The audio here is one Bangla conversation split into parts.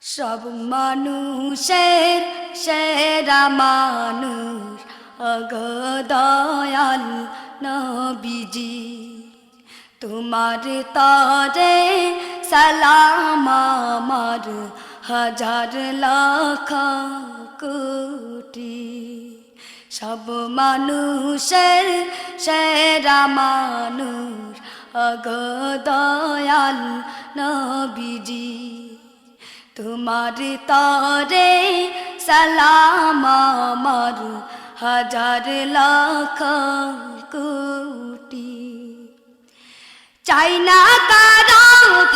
সব মানুষের সেরা মানুষ অগদয়াল নবীজি, তোমার তরে সালাম আমার হাজার লাখ কোটি। সব মানুষের সেরা মানুষ অগদয়াল নবীজি, তোমার তরে সালাম আমার হাজার লাখ কোটি। চাই না কারো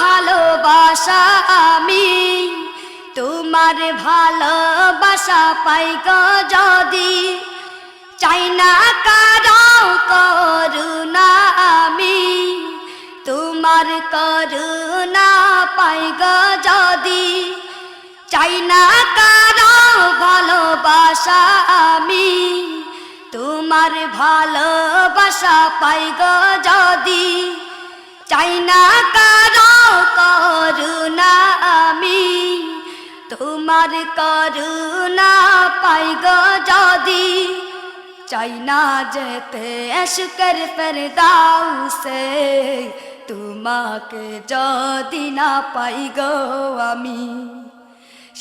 ভালোবাসা, আমি তোমার ভালোবাসা পাই গো যদি। চাই না কারো করুণা, আমি তোমার করুণা পাই গো যদি। চাই না কারো ভালোবাসা, আমি তোমার ভালোবাসা পাই গো যদি। চাই না কারো করুণা, আমি তোমার করুণা পাই গো যদি। চাই না যেতে আশকের ফেরদাউসে, তোমাকে যদি না পাই গো আমি।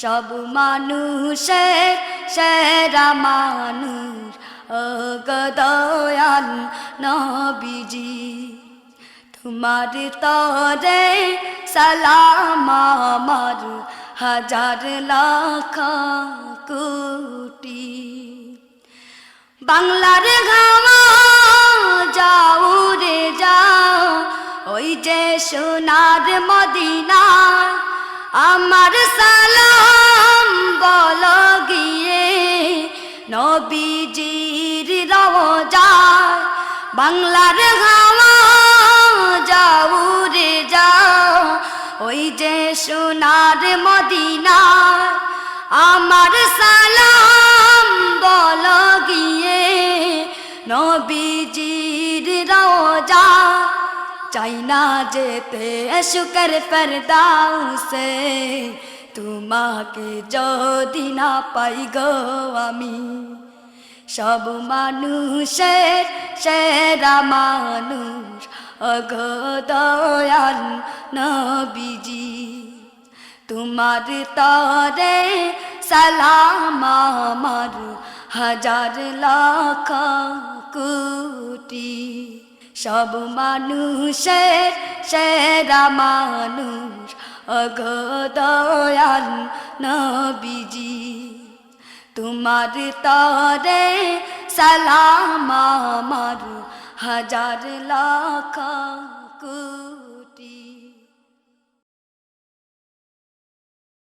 সব মানুষের সেরা মানুষ অগদয়াল নবীজি, তোমার তরে সালাম আমার হাজার লাখ কোটি। বাংলার গাওয়া যাও রে যাও, ওই যে সোনার মদিনা, আমার সালাম বলো গিয়ে নবীজির রওজায়। বাংলার গাওয়া যাও রে যাও, ওই যে সোনার মদিনা, আমার সালাম বলো গিয়ে নবীজির রওজায়। চাই না যেতে আশকের ফেরদাউসে, তোমাকে যদি না পাই গো আমি। সব মানুষের সেরা মানুষ অগদয়াল নবীজি, তোমার তরে সালাম আমার হাজার লাখ কোটি। সব মানুষের সেরা মানুষ অগদয়াল নবীজি, তোমার তরে সালাম আমার হাজার লাখ